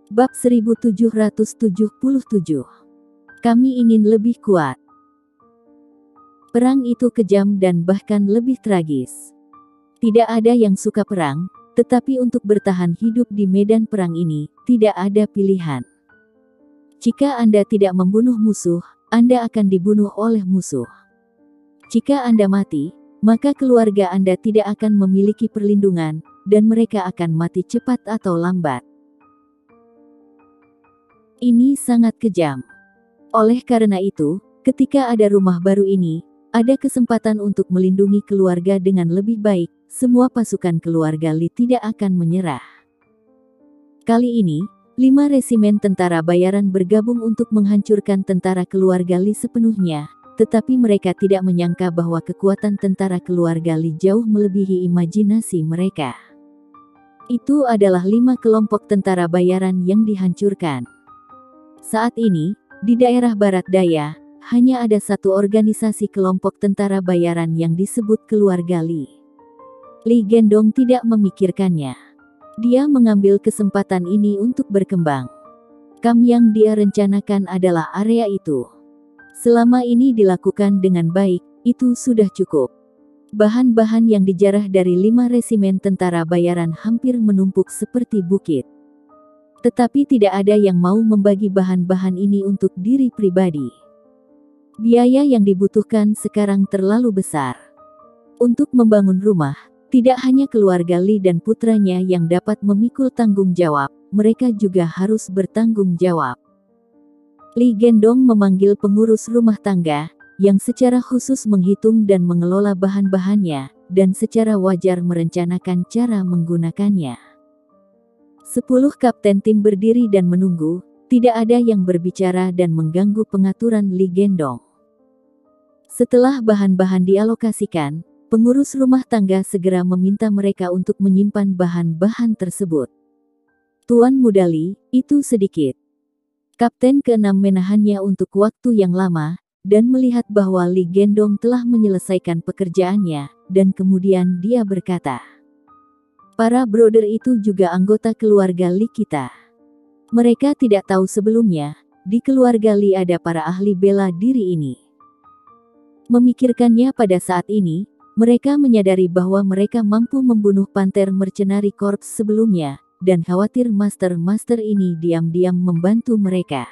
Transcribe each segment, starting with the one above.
Bab 1777. Kami ingin lebih kuat. Perang itu kejam dan bahkan lebih tragis. Tidak ada yang suka perang, tetapi untuk bertahan hidup di medan perang ini, tidak ada pilihan. Jika Anda tidak membunuh musuh, Anda akan dibunuh oleh musuh. Jika Anda mati, maka keluarga Anda tidak akan memiliki perlindungan, dan mereka akan mati cepat atau lambat. Ini sangat kejam. Oleh karena itu, ketika ada rumah baru ini, ada kesempatan untuk melindungi keluarga dengan lebih baik. Semua pasukan keluarga Lee tidak akan menyerah. Kali ini, 5 resimen tentara bayaran bergabung untuk menghancurkan tentara keluarga Lee sepenuhnya, tetapi mereka tidak menyangka bahwa kekuatan tentara keluarga Lee jauh melebihi imajinasi mereka. Itu adalah 5 kelompok tentara bayaran yang dihancurkan. Saat ini, di daerah Barat Daya, hanya ada satu organisasi kelompok tentara bayaran yang disebut keluarga Lee. Lee Gendong tidak memikirkannya. Dia mengambil kesempatan ini untuk berkembang. Yang dia rencanakan adalah area itu. Selama ini dilakukan dengan baik, itu sudah cukup. Bahan-bahan yang dijarah dari 5 resimen tentara bayaran hampir menumpuk seperti bukit. Tetapi tidak ada yang mau membagi bahan-bahan ini untuk diri pribadi. Biaya yang dibutuhkan sekarang terlalu besar. Untuk membangun rumah, tidak hanya keluarga Lee dan putranya yang dapat memikul tanggung jawab, mereka juga harus bertanggung jawab. Lee Gendong memanggil pengurus rumah tangga, yang secara khusus menghitung dan mengelola bahan-bahannya, dan secara wajar merencanakan cara menggunakannya. 10 kapten tim berdiri dan menunggu, tidak ada yang berbicara dan mengganggu pengaturan Lee Gendong. Setelah bahan-bahan dialokasikan, pengurus rumah tangga segera meminta mereka untuk menyimpan bahan-bahan tersebut. Tuan Muda Lee, itu sedikit. Kapten ke-6 menahannya untuk waktu yang lama, dan melihat bahwa Lee Gendong telah menyelesaikan pekerjaannya, dan kemudian dia berkata, "Para brother itu juga anggota keluarga Lee kita. Mereka tidak tahu sebelumnya, di keluarga Lee ada para ahli bela diri ini." Memikirkannya pada saat ini, mereka menyadari bahwa mereka mampu membunuh Panther Mercenary Corps sebelumnya, dan khawatir master-master ini diam-diam membantu mereka.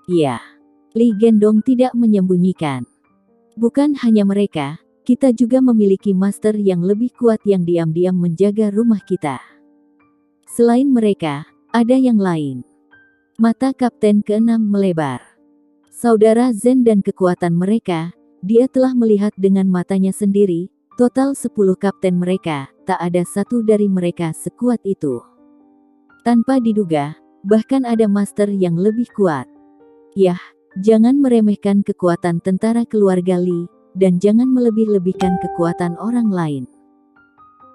Ya, Lee Gendong tidak menyembunyikan. Bukan hanya mereka, kita juga memiliki master yang lebih kuat yang diam-diam menjaga rumah kita. Selain mereka, ada yang lain. Mata Kapten ke-6 melebar. Saudara Zen dan kekuatan mereka, dia telah melihat dengan matanya sendiri, total 10 kapten mereka, tak ada satu dari mereka sekuat itu. Tanpa diduga, bahkan ada master yang lebih kuat. Yah, jangan meremehkan kekuatan tentara keluarga Lee, dan jangan melebih-lebihkan kekuatan orang lain.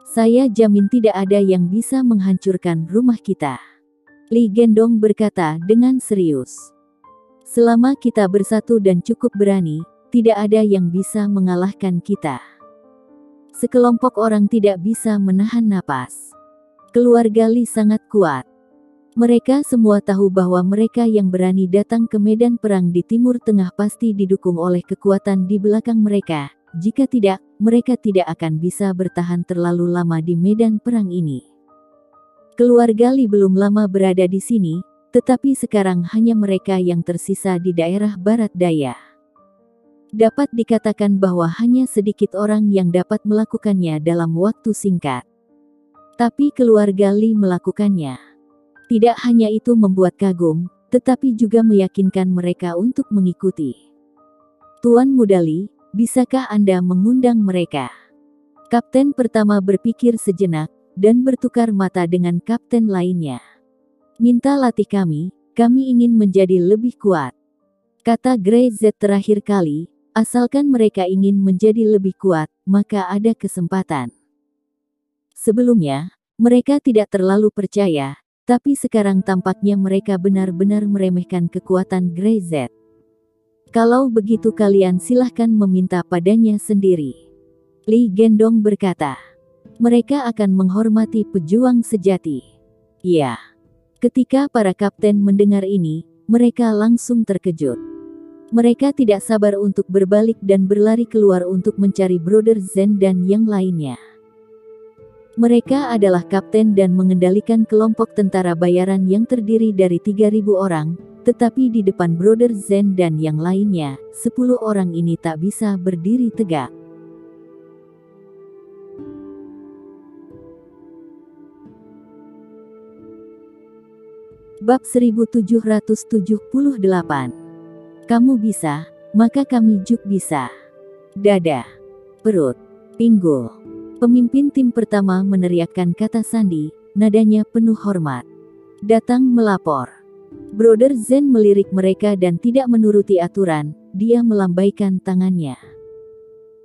Saya jamin tidak ada yang bisa menghancurkan rumah kita. Lee Gendong berkata dengan serius. Selama kita bersatu dan cukup berani, tidak ada yang bisa mengalahkan kita. Sekelompok orang tidak bisa menahan napas. Keluarga Lee sangat kuat. Mereka semua tahu bahwa mereka yang berani datang ke medan perang di Timur Tengah pasti didukung oleh kekuatan di belakang mereka. Jika tidak, mereka tidak akan bisa bertahan terlalu lama di medan perang ini. Keluarga Lee belum lama berada di sini, tetapi sekarang hanya mereka yang tersisa di daerah Barat Daya. Dapat dikatakan bahwa hanya sedikit orang yang dapat melakukannya dalam waktu singkat. Tapi keluarga Lee melakukannya. Tidak hanya itu membuat kagum, tetapi juga meyakinkan mereka untuk mengikuti. Tuan Muda Lee, bisakah Anda mengundang mereka? Kapten pertama berpikir sejenak, dan bertukar mata dengan kapten lainnya. Minta latih kami ingin menjadi lebih kuat. Kata Grey Z terakhir kali, asalkan mereka ingin menjadi lebih kuat, maka ada kesempatan. Sebelumnya, mereka tidak terlalu percaya, tapi sekarang tampaknya mereka benar-benar meremehkan kekuatan Grey Z. Kalau begitu kalian silahkan meminta padanya sendiri. Lee Gendong berkata. Mereka akan menghormati pejuang sejati. Ya. Ketika para kapten mendengar ini, mereka langsung terkejut. Mereka tidak sabar untuk berbalik dan berlari keluar untuk mencari Brother Zen dan yang lainnya. Mereka adalah kapten dan mengendalikan kelompok tentara bayaran yang terdiri dari 3.000 orang, tetapi di depan Brother Zen dan yang lainnya, 10 orang ini tak bisa berdiri tegak. Bab 1778. Kamu bisa, maka kami juga bisa. Dada, perut, pinggul. Pemimpin tim pertama meneriakkan kata sandi, nadanya penuh hormat. Datang melapor. Brother Zen melirik mereka dan tidak menuruti aturan, dia melambaikan tangannya.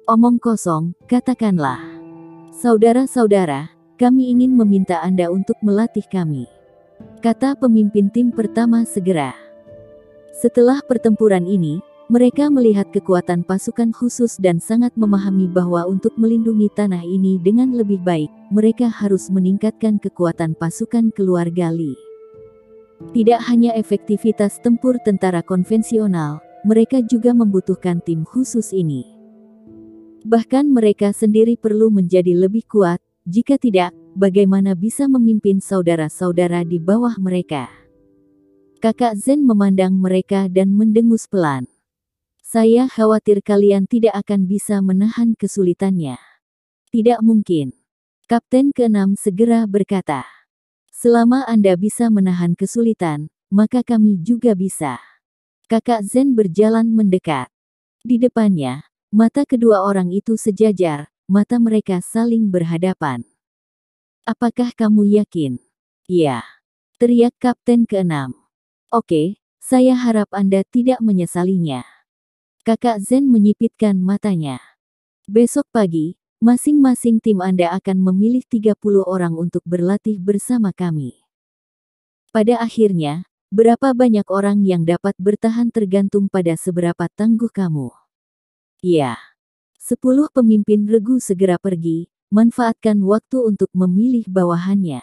Omong kosong, katakanlah. Saudara-saudara, kami ingin meminta Anda untuk melatih kami. Kata pemimpin tim pertama segera. Setelah pertempuran ini, mereka melihat kekuatan pasukan khusus dan sangat memahami bahwa untuk melindungi tanah ini dengan lebih baik, mereka harus meningkatkan kekuatan pasukan keluarga Li. Tidak hanya efektivitas tempur tentara konvensional, mereka juga membutuhkan tim khusus ini. Bahkan mereka sendiri perlu menjadi lebih kuat, jika tidak, bagaimana bisa memimpin saudara-saudara di bawah mereka? Kakak Zen memandang mereka dan mendengus pelan. Saya khawatir kalian tidak akan bisa menahan kesulitannya. Tidak mungkin. Kapten ke-6 segera berkata. Selama Anda bisa menahan kesulitan, maka kami juga bisa. Kakak Zen berjalan mendekat. Di depannya, mata kedua orang itu sejajar, mata mereka saling berhadapan. Apakah kamu yakin? Ya. Teriak Kapten ke-6. Oke, saya harap Anda tidak menyesalinya. Kakak Zen menyipitkan matanya. Besok pagi, masing-masing tim Anda akan memilih 30 orang untuk berlatih bersama kami. Pada akhirnya, berapa banyak orang yang dapat bertahan tergantung pada seberapa tangguh kamu. Ya. 10 pemimpin regu segera pergi, manfaatkan waktu untuk memilih bawahannya.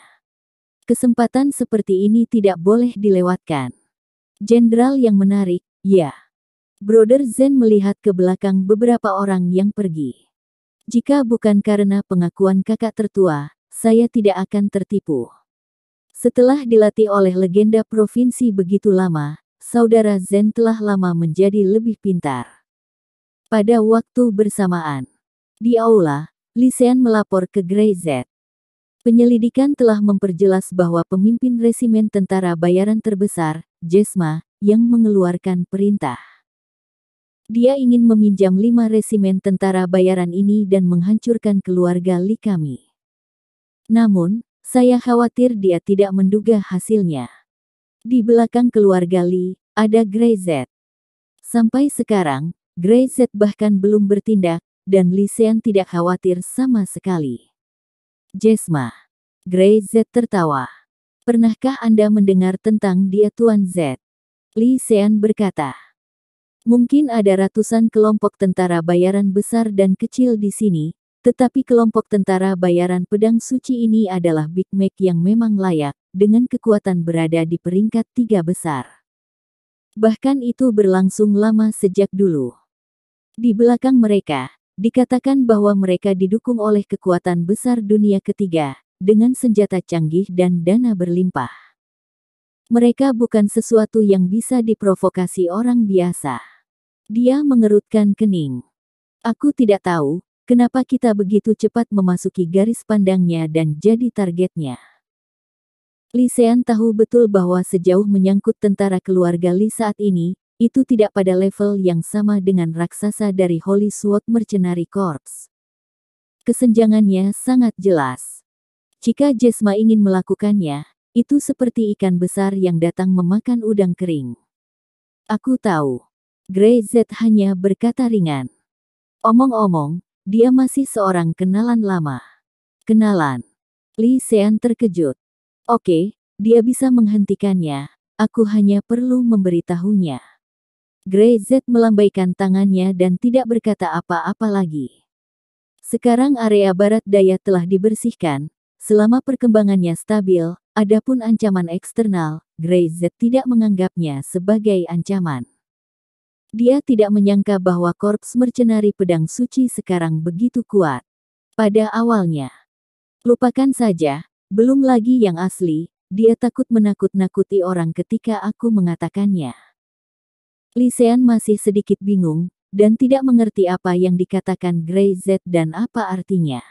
Kesempatan seperti ini tidak boleh dilewatkan. Jenderal yang menarik, ya. Brother Zen melihat ke belakang beberapa orang yang pergi. Jika bukan karena pengakuan kakak tertua, saya tidak akan tertipu. Setelah dilatih oleh legenda provinsi begitu lama, saudara Zen telah lama menjadi lebih pintar. Pada waktu bersamaan, di aula, Li Xian melapor ke Grey Z. Penyelidikan telah memperjelas bahwa pemimpin resimen tentara bayaran terbesar, Jesma, yang mengeluarkan perintah. Dia ingin meminjam 5 resimen tentara bayaran ini dan menghancurkan keluarga Li kami. Namun, saya khawatir dia tidak menduga hasilnya. Di belakang keluarga Li, ada Grey Z. Sampai sekarang, Grey Z bahkan belum bertindak, dan Li Xian tidak khawatir sama sekali. Jesma. Grey Z tertawa. Pernahkah Anda mendengar tentang dia Tuan Z? Li Xian berkata. Mungkin ada ratusan kelompok tentara bayaran besar dan kecil di sini, tetapi kelompok tentara bayaran pedang suci ini adalah Big Mac yang memang layak, dengan kekuatan berada di peringkat 3 besar. Bahkan itu berlangsung lama sejak dulu. Di belakang mereka, dikatakan bahwa mereka didukung oleh kekuatan besar dunia ketiga, dengan senjata canggih dan dana berlimpah. Mereka bukan sesuatu yang bisa diprovokasi orang biasa. Dia mengerutkan kening. Aku tidak tahu, kenapa kita begitu cepat memasuki garis pandangnya dan jadi targetnya. Li Xian tahu betul bahwa sejauh menyangkut tentara keluarga Li saat ini, itu tidak pada level yang sama dengan raksasa dari Holy Sword Mercenary Corps. Kesenjangannya sangat jelas. Jika Jesma ingin melakukannya, itu seperti ikan besar yang datang memakan udang kering. Aku tahu. Grey Z hanya berkata ringan. Omong-omong, dia masih seorang kenalan lama. Kenalan. Li Xian terkejut. Oke, dia bisa menghentikannya, aku hanya perlu memberitahunya. Grey Z melambaikan tangannya dan tidak berkata apa-apa lagi. Sekarang area barat daya telah dibersihkan, selama perkembangannya stabil, Adapun ancaman eksternal, Grey Z tidak menganggapnya sebagai ancaman. Dia tidak menyangka bahwa korps mercenari pedang suci sekarang begitu kuat. Pada awalnya, lupakan saja, belum lagi yang asli, dia takut menakut-nakuti orang ketika aku mengatakannya. Li Sean masih sedikit bingung, dan tidak mengerti apa yang dikatakan Grey Z dan apa artinya.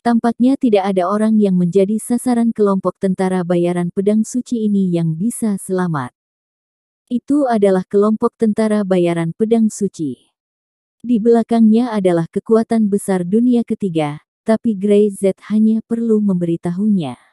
Tampaknya tidak ada orang yang menjadi sasaran kelompok tentara bayaran pedang suci ini yang bisa selamat. Itu adalah kelompok tentara bayaran pedang suci. Di belakangnya adalah kekuatan besar dunia ketiga, tapi Grey Z hanya perlu memberitahunya.